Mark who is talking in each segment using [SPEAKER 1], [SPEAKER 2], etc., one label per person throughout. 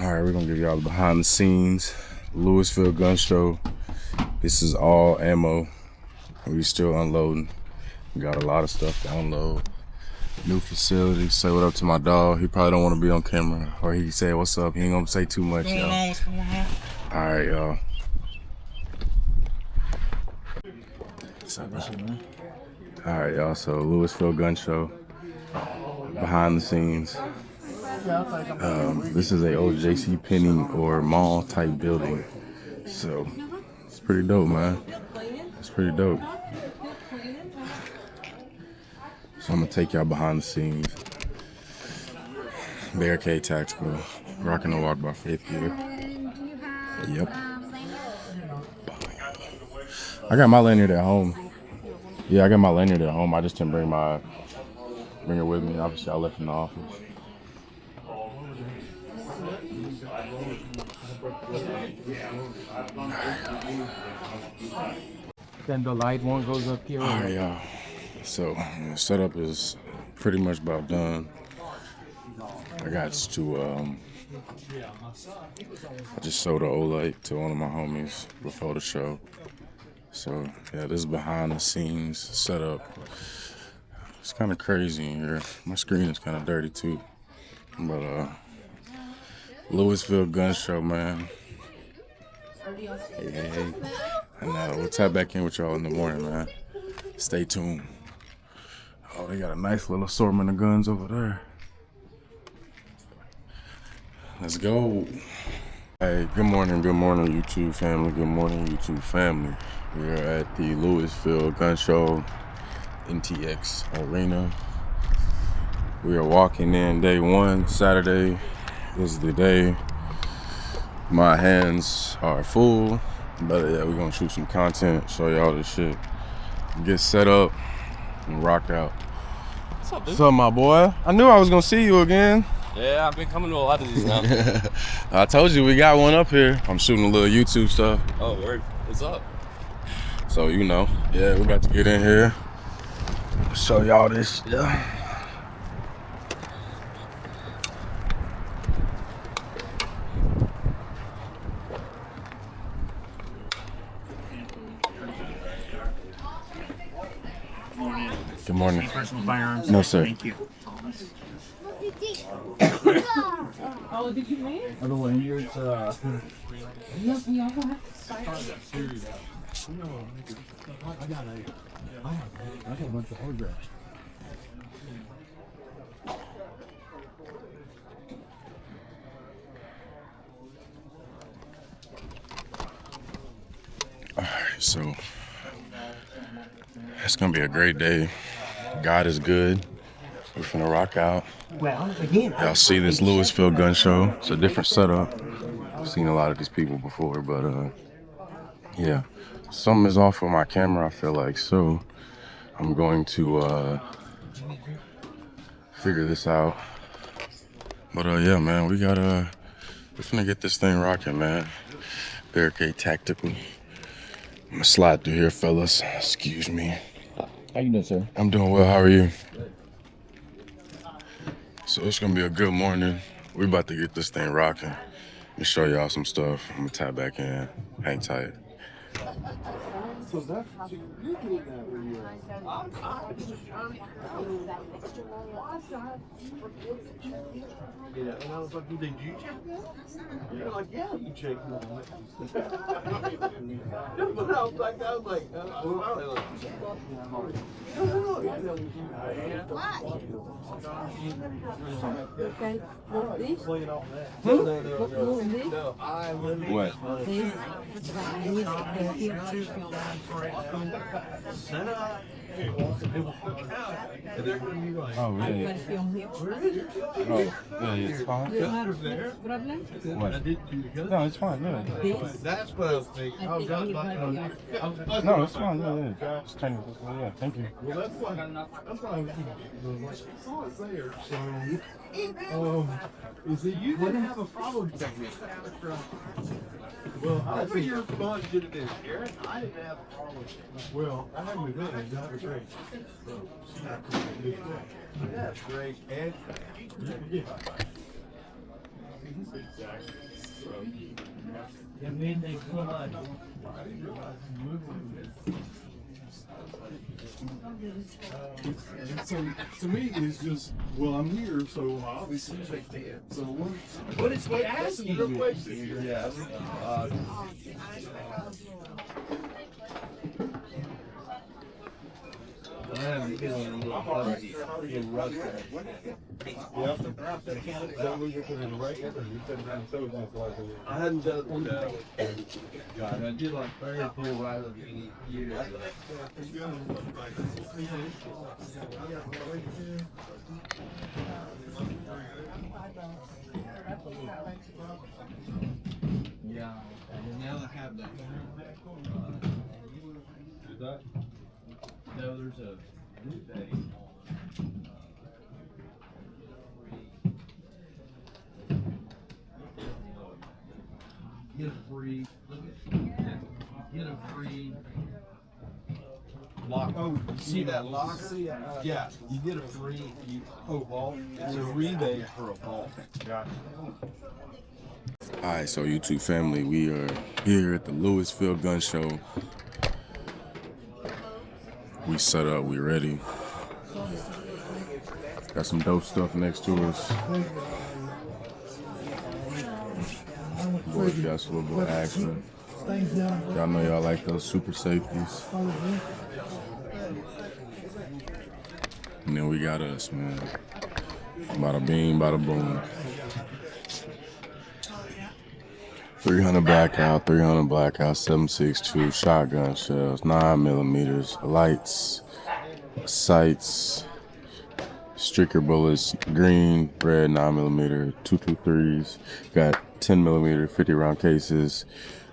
[SPEAKER 1] Alright, we're gonna give y'all the behind the scenes Lewisville gun show. This is all ammo. We still unloading. We got a lot of stuff to unload. New facility. Say what up to my dog. He probably don't want to be on camera. Or he say what's up. He ain't gonna say too much, y'all.
[SPEAKER 2] What's going on?
[SPEAKER 1] Alright, y'all. Alright, y'all. So Lewisville gun show. Behind the scenes. This is a old JC Penney or mall type building, so it's pretty dope, man. It's pretty dope. So I'm gonna take y'all behind the scenes. Barricade Tactical, rocking the walk by faith gear. Yep. I got my lanyard at home. Yeah, I got my lanyard at home. I just didn't bring it with me. Obviously, I left in the office.
[SPEAKER 2] Then the light one goes up here.
[SPEAKER 1] Alright, y'all. So the setup is pretty much about done. I got to I just sold an OLED to one of my homies before the show. So yeah, this is behind the scenes setup. It's kind of crazy in here. My screen is kind of dirty too. But Lewisville gun show, man. Hey. And we'll tap back in with y'all in the morning, man. Stay tuned. Oh, they got a nice little assortment of guns over there. Let's go. Hey, good morning, YouTube family. Good morning, YouTube family. We are at the Lewisville gun show, NTX Arena. We are walking in day one, Saturday. This is the day. My hands are full, but yeah, we're gonna shoot some content, show y'all this shit, get set up, and rock out.
[SPEAKER 3] What's up, dude?
[SPEAKER 1] What's up, my boy? I knew I was gonna see you again.
[SPEAKER 3] Yeah, I've been coming to a lot of these now.
[SPEAKER 1] I told you we got one up here. I'm shooting a little YouTube stuff.
[SPEAKER 3] Oh, word. What's up?
[SPEAKER 1] So, you know, yeah, we about to get in here, show y'all this. Yeah. Good morning.
[SPEAKER 4] Any personal firearms?
[SPEAKER 1] No, sir.
[SPEAKER 4] Thank you.
[SPEAKER 5] Oh, did you make?
[SPEAKER 4] Other lanyards,
[SPEAKER 5] You also have to sign.
[SPEAKER 4] I got a bunch of autographs.
[SPEAKER 1] Alright, so it's gonna be a great day. God is good. We're finna rock out.
[SPEAKER 4] Well, again,
[SPEAKER 1] Y'all see this Lewisville gun show. It's a different setup. I've seen a lot of these people before, but yeah. Something is off with my camera, I feel like, so I'm going to figure this out. But yeah, man, we're finna get this thing rocking, man. Barricade Tactical. I'm gonna slide through here, fellas. Excuse me.
[SPEAKER 4] how you doing, sir?
[SPEAKER 1] I'm doing well. How are you? So it's gonna be a good morning. We about to get this thing rocking. Let me show y'all some stuff. I'm gonna tap back in. Hang tight.
[SPEAKER 6] Yeah, and I was like, did you check that? They're like, yeah, you checked it. But I was like,
[SPEAKER 5] Okay. Look this.
[SPEAKER 6] playing off that.
[SPEAKER 5] Look this.
[SPEAKER 6] No, I literally.
[SPEAKER 1] What?
[SPEAKER 6] And they're gonna be like,
[SPEAKER 1] Oh,
[SPEAKER 5] Para
[SPEAKER 1] yeah.
[SPEAKER 5] film here.
[SPEAKER 1] Oh, yeah, it's fine.
[SPEAKER 5] Problem?
[SPEAKER 1] What?
[SPEAKER 6] I didn't do the
[SPEAKER 1] No, it's fine. Yeah.
[SPEAKER 5] This.
[SPEAKER 6] That's what I was thinking. I was
[SPEAKER 5] I think
[SPEAKER 6] like,
[SPEAKER 5] he
[SPEAKER 1] No, it's fine. Yeah. Just turn it this way. Yeah, thank you.
[SPEAKER 6] well, that's why I saw it there. So, you see, you didn't have a problem checking it. Well, I think your response should have been, Aaron, I didn't have a problem. Well, I haven't been there. That was great. So, that's great. And
[SPEAKER 2] And then they pull out.
[SPEAKER 6] So to me, it's just, well, I'm here, so obviously. So what is what asking real question? Yeah. I hadn't done that. God, I did like 34 right of the year. Yeah, and now I have that. Is that? No, there's a new day get a free lock. Oh, you see that lock? Yeah, you get a free ball. It's a rebate for a ball. Gotcha.
[SPEAKER 1] Alright, so YouTube family, we are here at the Lewisville Gun Show. We set up, we ready. Got some dope stuff next to us. Boys got us a little bit of action. Y'all know y'all like those super safeties. And then we got us, man. Bada bing, bada boom. 300 blackout, 7.62 shotgun shells, 9mm, lights, sights, striker bullets, green, red 9mm, 223s. Got 10mm 50-round cases.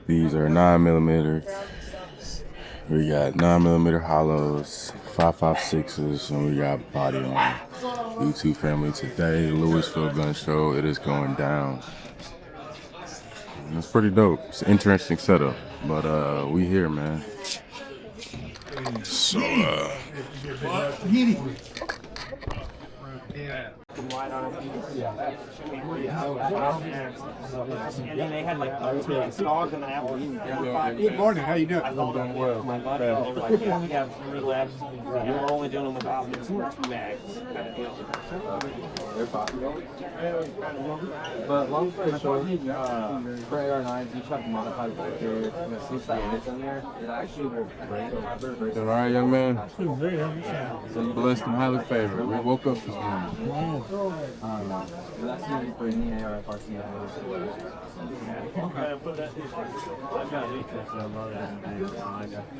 [SPEAKER 1] These are 9mm. We got 9mm hollows, 5.56s, and we got body on. YouTube family, today, Lewisville Gun Show. It is going down. It's pretty dope. It's an interesting setup, but we here, man. So
[SPEAKER 7] They had like dogs and apples.
[SPEAKER 4] Good morning. How you doing?
[SPEAKER 7] I'm doing well. My buddy was like, yeah, we have 3 labs. We're only doing them with options for 2 bags. Kind of deal.
[SPEAKER 8] But long story short, for AR9s, each have modified Barricade, and since the units in there, it actually will break.
[SPEAKER 2] All right, young man. I'm blessed and highly favored. We woke up this morning.
[SPEAKER 8] That's usually for any AR-FRC.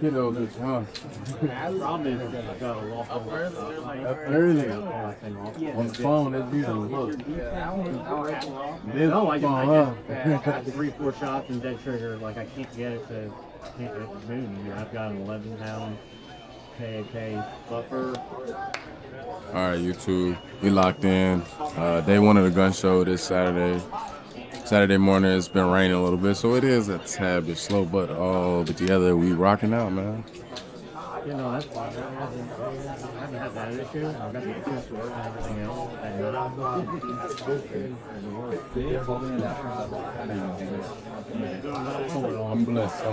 [SPEAKER 2] Kiddos is young. Up early. On the phone, it's usually look.
[SPEAKER 7] No, I got 3-4 shots and dead trigger. Like I can't get it to move. I've got an 11-pound KAK buffer.
[SPEAKER 1] all right, YouTube, we locked in. Day 1 of the gun show this Saturday morning. It's been raining a little bit, so it is a tad bit slow, but all together we rocking out, man.
[SPEAKER 7] You know, that's why I haven't had that issue. I've got the issues to work and everything else.
[SPEAKER 2] I'm blessed.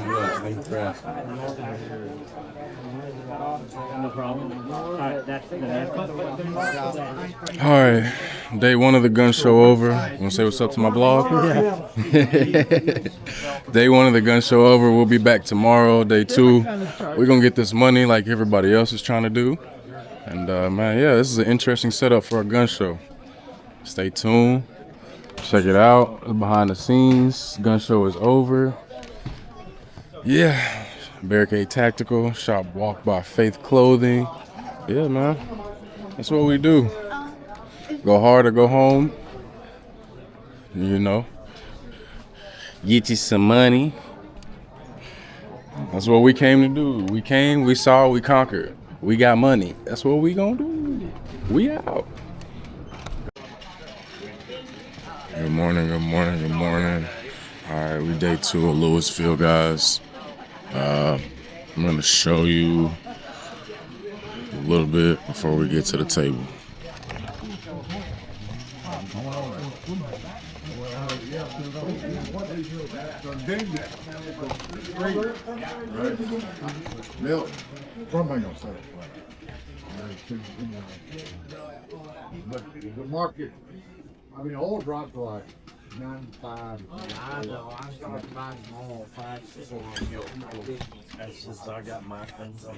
[SPEAKER 2] Thank you for asking.
[SPEAKER 7] No problem. All right, that's the next one.
[SPEAKER 1] All right, day 1 of the gun show over. Wanna say what's up to my blog? Day 1 of the gun show over. We'll be back tomorrow. Day 2, we're gonna get this money like everybody else is trying to do. And man, yeah, this is an interesting setup for a gun show. Stay tuned. Check it out. Behind the scenes, gun show is over. Yeah, Barricade Tactical, shop Walk by Faith Clothing. Yeah, man, that's what we do. Go hard or go home. You know, get you some money. That's what we came to do. We came, we saw, we conquered. We got money. That's what we gonna do. We out. Good morning. All right, we day 2 of Lewisville, guys. I'm gonna show you a little bit before we get to the table.
[SPEAKER 4] Milk. Somebody gonna say but the market, I mean, oil dropped to like 95.
[SPEAKER 7] I know, I started buying them all 5, 6 That's since I got my things. I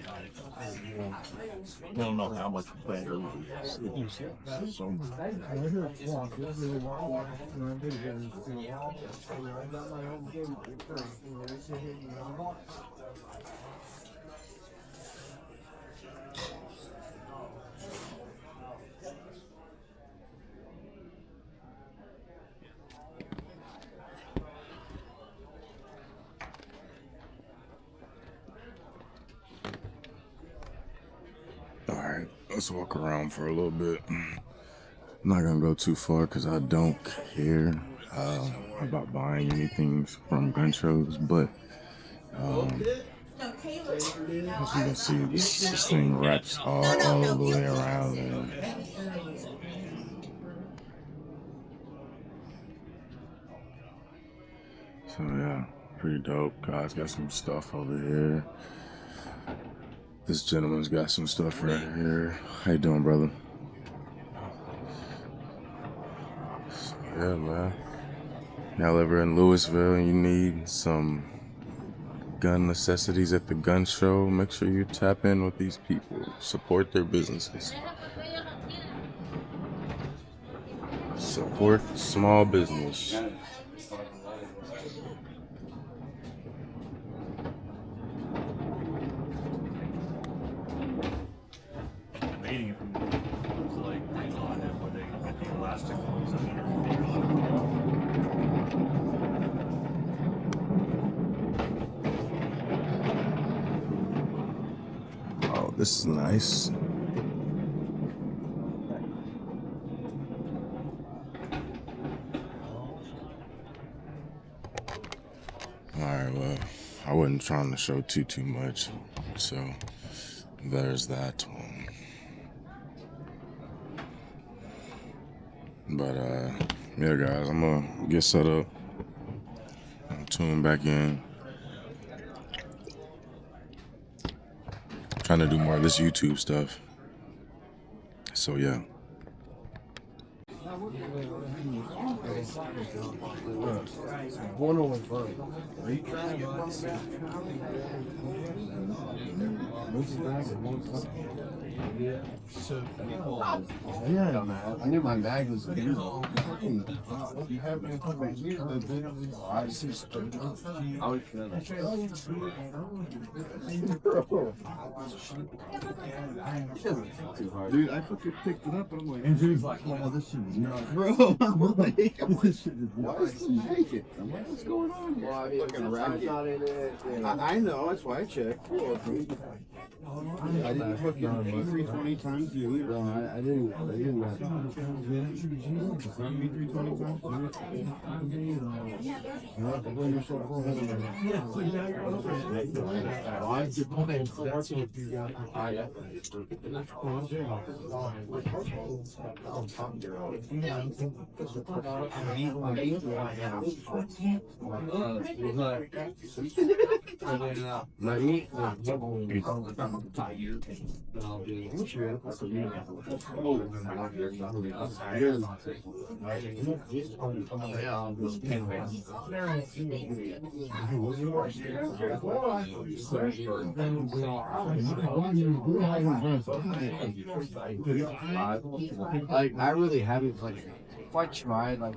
[SPEAKER 7] don't know how much better it is. So much.
[SPEAKER 1] Alright, let's walk around for a little bit. I'm not gonna go too far because I don't care about buying anything from gun shows, but as you can see, this thing wraps all the way around and so yeah, pretty dope. Guys got some stuff over here. This gentleman's got some stuff right here. How you doing, brother? So, yeah, man. Y'all ever in Lewisville and you need some gun necessities at the gun show, make sure you tap in with these people. Support their businesses. Support small business. Oh, this is nice. Alright, well, I wasn't trying to show too much, so there's that one. But yeah, guys, I'm gonna get set up. I'm tuning back in. Trying to do more of this YouTube stuff. So yeah.
[SPEAKER 4] Yeah, I knew my bag was good. Dude, I fucking picked it up and I'm like, and dude's like, oh, this shit is nuts. Bro, I'm like, this shit is nuts. Why is it naked? I'm like, what's going on here? Well, I mean, fucking racket. Not in it. Yeah. I know, that's why I checked. Cool. I didn't fucking 320 times you. No, I didn't. I didn't. Me 320 times. Like, I really haven't like quite tried like